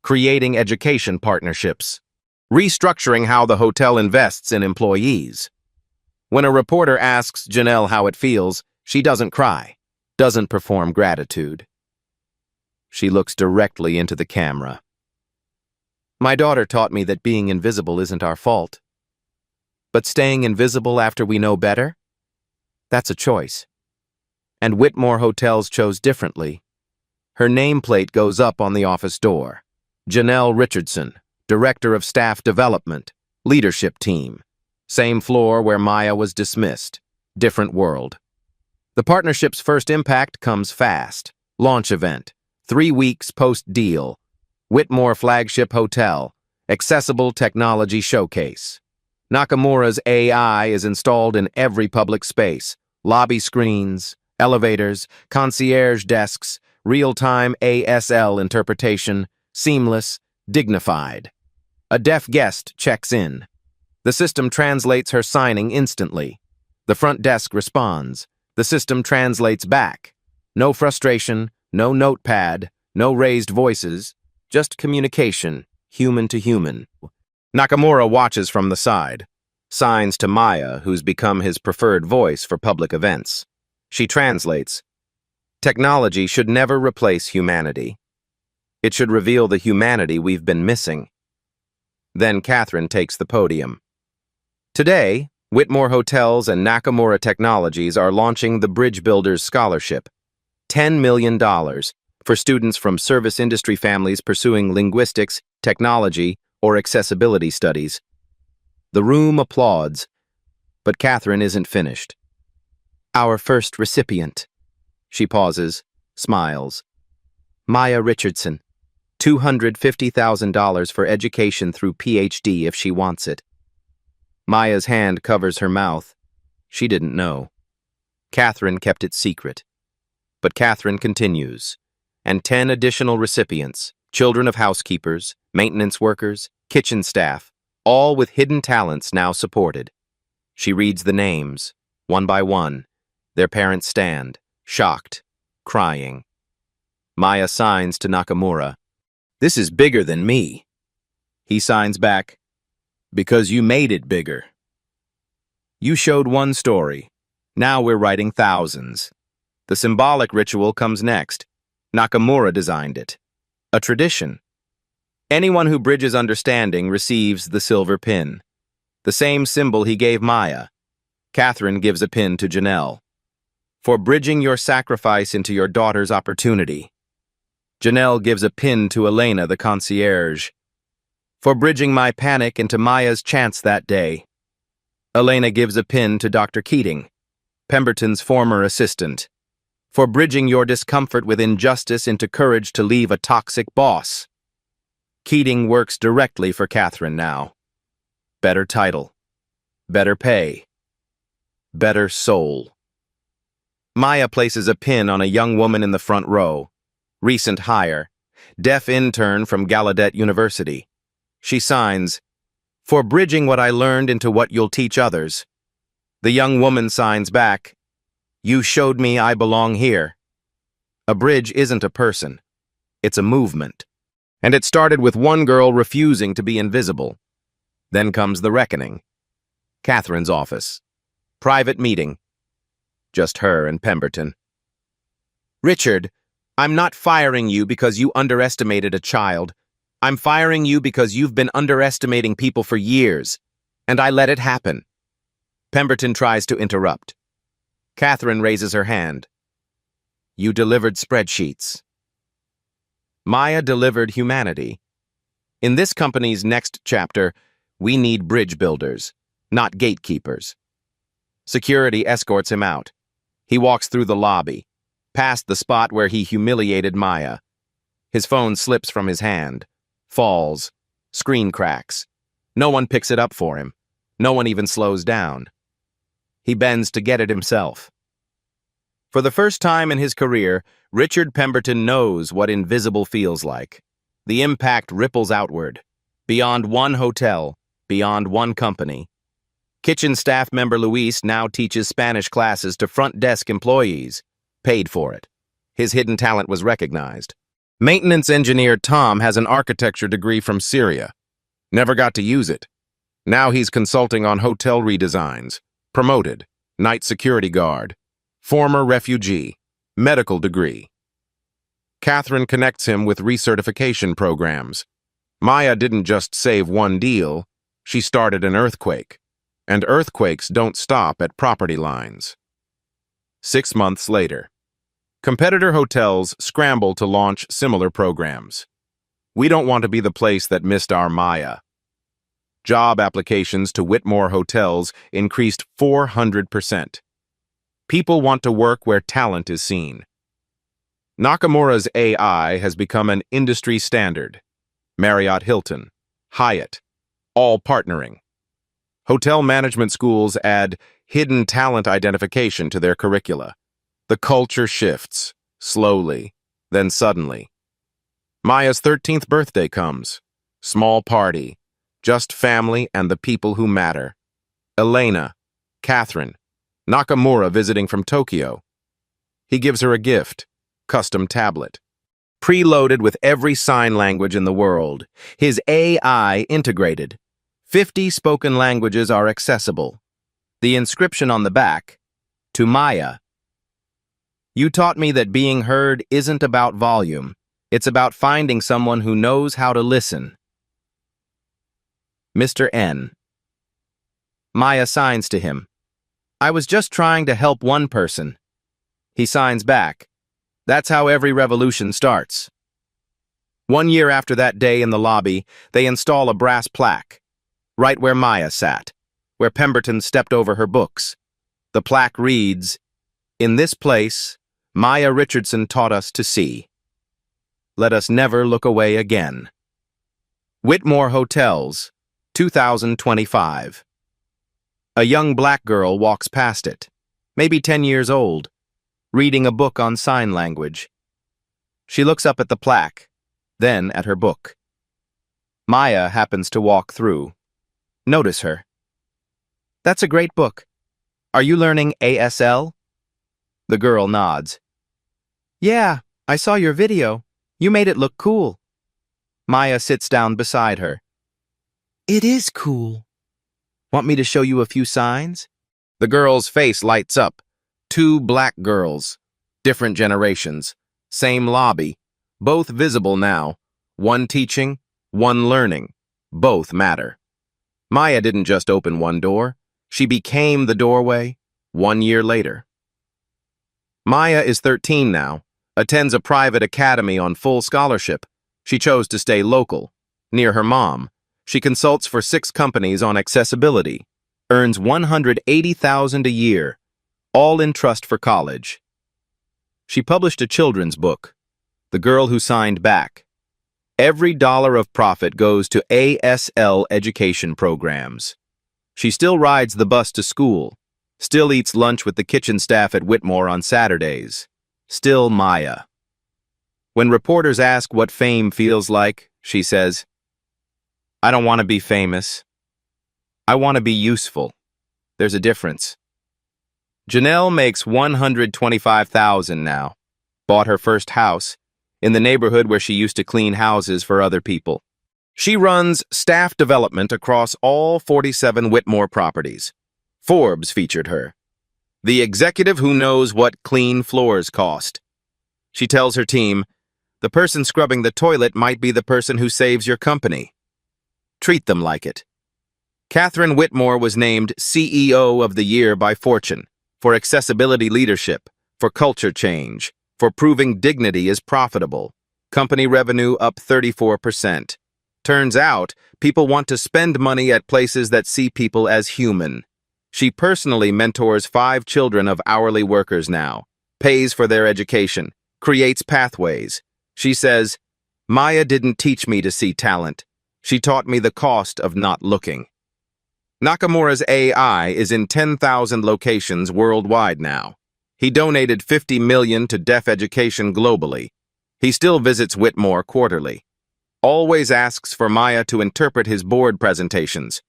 Creating education partnerships. Restructuring how the hotel invests in employees. When a reporter asks Janelle how it feels, she doesn't cry, doesn't perform gratitude. She looks directly into the camera. My daughter taught me that being invisible isn't our fault. But staying invisible after we know better? That's a choice. And Whitmore Hotels chose differently. Her nameplate goes up on the office door. Janelle Richardson, Director of Staff Development, Leadership Team. Same floor where Maya was dismissed. Different world. The partnership's first impact comes fast. Launch event. 3 weeks post-deal. Whitmore Flagship Hotel. Accessible Technology Showcase. Nakamura's AI is installed in every public space. Lobby screens, elevators, concierge desks, real-time ASL interpretation, seamless, dignified. A deaf guest checks in. The system translates her signing instantly. The front desk responds. The system translates back. No frustration, no notepad, no raised voices, just communication, human to human. Nakamura watches from the side, signs to Maya, who's become his preferred voice for public events. She translates. Technology should never replace humanity. It should reveal the humanity we've been missing. Then Catherine takes the podium. Today, Whitmore Hotels and Nakamura Technologies are launching the Bridge Builders Scholarship, $10 million for students from service industry families pursuing linguistics, technology, or accessibility studies. The room applauds, but Catherine isn't finished. Our first recipient. She pauses, smiles. Maya Richardson, $250,000 for education through PhD if she wants it. Maya's hand covers her mouth. She didn't know. Catherine kept it secret. But Catherine continues. And 10 additional recipients, children of housekeepers, maintenance workers, kitchen staff, all with hidden talents now supported. She reads the names, one by one. Their parents stand, shocked, crying. Maya signs to Nakamura. This is bigger than me. He signs back. Because you made it bigger. You showed one story. Now we're writing thousands. The symbolic ritual comes next. Nakamura designed it. A tradition. Anyone who bridges understanding receives the silver pin. The same symbol he gave Maya. Catherine gives a pin to Janelle. For bridging your sacrifice into your daughter's opportunity. Janelle gives a pin to Elena, the concierge. For bridging my panic into Maya's chance that day. Elena gives a pin to Dr. Keating, Pemberton's former assistant. For bridging your discomfort with injustice into courage to leave a toxic boss. Keating works directly for Catherine now. Better title. Better pay. better soul. Maya places a pin on a young woman in the front row. Recent hire, deaf intern from Gallaudet University. She signs, "For bridging what I learned into what you'll teach others." The young woman signs back, "You showed me I belong here." A bridge isn't a person. It's a movement. And it started with one girl refusing to be invisible. Then comes the reckoning. Catherine's office. Private meeting. Just her and Pemberton. "Richard, I'm not firing you because you underestimated a child. I'm firing you because you've been underestimating people for years, and I let it happen." Pemberton tries to interrupt. Catherine raises her hand. "You delivered spreadsheets." Maya delivered humanity. In this company's next chapter, we need bridge builders, not gatekeepers. Security escorts him out. He walks through the lobby, past the spot where he humiliated Maya. His phone slips from his hand, falls, screen cracks. No one picks it up for him. No one even slows down. He bends to get it himself. For the first time in his career, Richard Pemberton knows what invisible feels like. The impact ripples outward, beyond one hotel, beyond one company. Kitchen staff member Luis now teaches Spanish classes to front desk employees, paid for it. His hidden talent was recognized. Maintenance engineer Tom has an architecture degree from Syria. Never got to use it. Now he's consulting on hotel redesigns. Promoted, night security guard. Former refugee, medical degree. Catherine connects him with recertification programs. Maya didn't just save one deal, she started an earthquake. And earthquakes don't stop at property lines. 6 months later, competitor hotels scramble to launch similar programs. We don't want to be the place that missed our Maya. Job applications to Whitmore hotels increased 400%. People want to work where talent is seen. Nakamura's AI has become an industry standard. Marriott, Hilton, Hyatt, all partnering. Hotel management schools add hidden talent identification to their curricula. The culture shifts, slowly, then suddenly. Maya's 13th birthday comes. Small party, just family and the people who matter. Elena, Catherine, Nakamura visiting from Tokyo. He gives her a gift, custom tablet. Preloaded with every sign language in the world. His AI integrated. 50 spoken languages are accessible. The inscription on the back, to Maya. You taught me that being heard isn't about volume. It's about finding someone who knows how to listen. Mr. N. Maya signs to him. I was just trying to help one person. He signs back. That's how every revolution starts. 1 year after that day in the lobby, they install a brass plaque. Right where Maya sat, where Pemberton stepped over her books. The plaque reads, "In this place, Maya Richardson taught us to see. Let us never look away again." Whitmore Hotels, 2025. A young black girl walks past it, maybe 10 years old, reading a book on sign language. She looks up at the plaque, then at her book. Maya happens to walk through. Notice her. That's a great book. Are you learning ASL? The girl nods. Yeah, I saw your video. You made it look cool. Maya sits down beside her. It is cool. Want me to show you a few signs? The girl's face lights up. 2 black girls. Different generations. Same lobby. Both visible now. One teaching, one learning. Both matter. Maya didn't just open one door. She became the doorway 1 year later. Maya is 13 now, attends a private academy on full scholarship. She chose to stay local, near her mom. She consults for 6 companies on accessibility, earns $180,000 a year, all in trust for college. She published a children's book, The Girl Who Signed Back. Every dollar of profit goes to ASL education programs. She still rides the bus to school, Still eats lunch with the kitchen staff at Whitmore on Saturdays. Still Maya. When reporters ask what fame feels like, she says, "I don't want to be famous. I want to be useful. There's a difference." Janelle makes $125,000 now. Bought her first house in the neighborhood where she used to clean houses for other people. She runs staff development across all 47 Whitmore properties. Forbes featured her. The executive who knows what clean floors cost. She tells her team, "The person scrubbing the toilet might be the person who saves your company. Treat them like it." Catherine Whitmore was named CEO of the Year by Fortune for accessibility leadership, for culture change, for proving dignity is profitable. Company revenue up 34%. Turns out, people want to spend money at places that see people as human. She personally mentors 5 children of hourly workers now, pays for their education, creates pathways. She says, "Maya didn't teach me to see talent. She taught me the cost of not looking." Nakamura's AI is in 10,000 locations worldwide now. He donated $50 million to deaf education globally. He still visits Whitmore quarterly. Always asks for Maya to interpret his board presentations.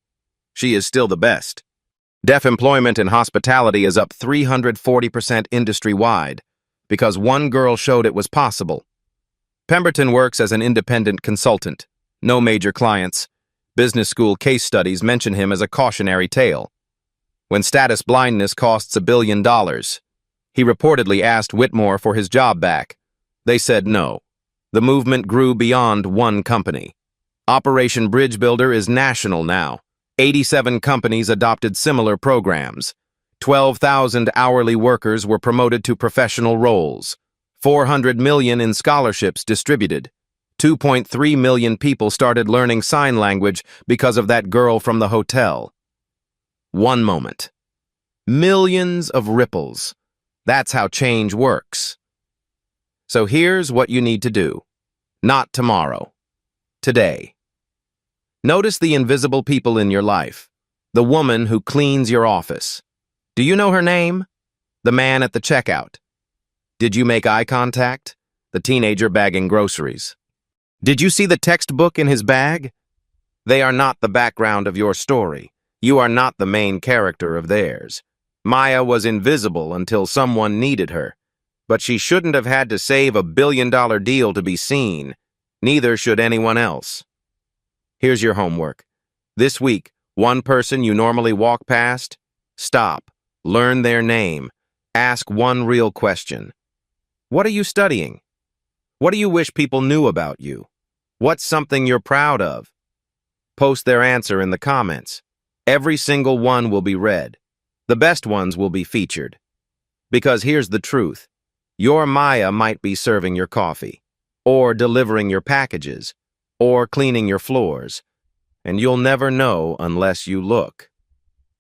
She is still the best. Deaf employment in hospitality is up 340% industry-wide because one girl showed it was possible. Pemberton works as an independent consultant. No major clients. Business school case studies mention him as a cautionary tale. When status blindness costs $1 billion, he reportedly asked Whitmore for his job back. They said no. The movement grew beyond one company. Operation Bridge Builder is national now. 87 companies adopted similar programs. 12,000 hourly workers were promoted to professional roles. 400 million in scholarships distributed. 2.3 million people started learning sign language because of that girl from the hotel. One moment. Millions of ripples. That's how change works. So here's what you need to do. Not tomorrow. Today. Notice the invisible people in your life. The woman who cleans your office. Do you know her name? The man at the checkout. Did you make eye contact? The teenager bagging groceries. Did you see the textbook in his bag? They are not the background of your story. You are not the main character of theirs. Maya was invisible until someone needed her. But she shouldn't have had to save $1 billion deal to be seen. Neither should anyone else. Here's your homework. This week, one person you normally walk past, stop, learn their name, ask one real question. What are you studying? What do you wish people knew about you? What's something you're proud of? Post their answer in the comments. Every single one will be read. The best ones will be featured. Because here's the truth. Your Maya might be serving your coffee, or delivering your packages, or cleaning your floors, and you'll never know unless you look.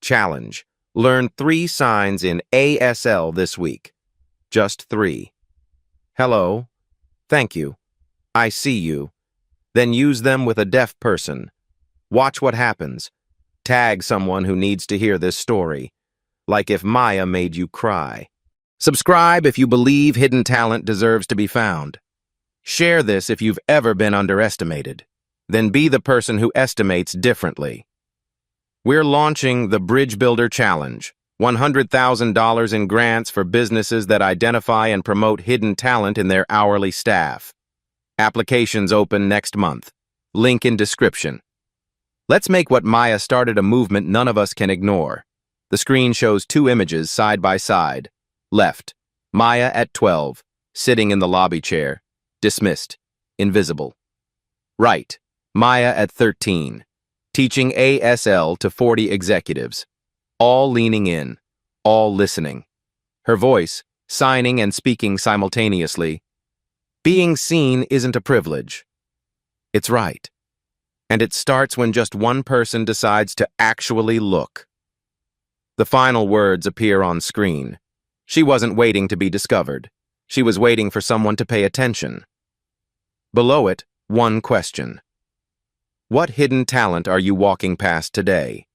Challenge. Learn 3 signs in ASL this week. Just 3. Hello. Thank you. I see you. Then use them with a deaf person. Watch what happens. Tag someone who needs to hear this story. Like if Maya made you cry. Subscribe if you believe hidden talent deserves to be found. Share this if you've ever been underestimated. Then be the person who estimates differently. We're launching the Bridge Builder Challenge. $100,000 in grants for businesses that identify and promote hidden talent in their hourly staff. Applications open next month. Link in description. Let's make what Maya started a movement none of us can ignore. The screen shows 2 images side by side. Left, Maya at 12, sitting in the lobby chair, dismissed, invisible. Right, Maya at 13, teaching ASL to 40 executives, all leaning in, all listening. Her voice, signing and speaking simultaneously. Being seen isn't a privilege. It's right. And it starts when just one person decides to actually look. The final words appear on screen. She wasn't waiting to be discovered. She was waiting for someone to pay attention. Below it, one question. What hidden talent are you walking past today?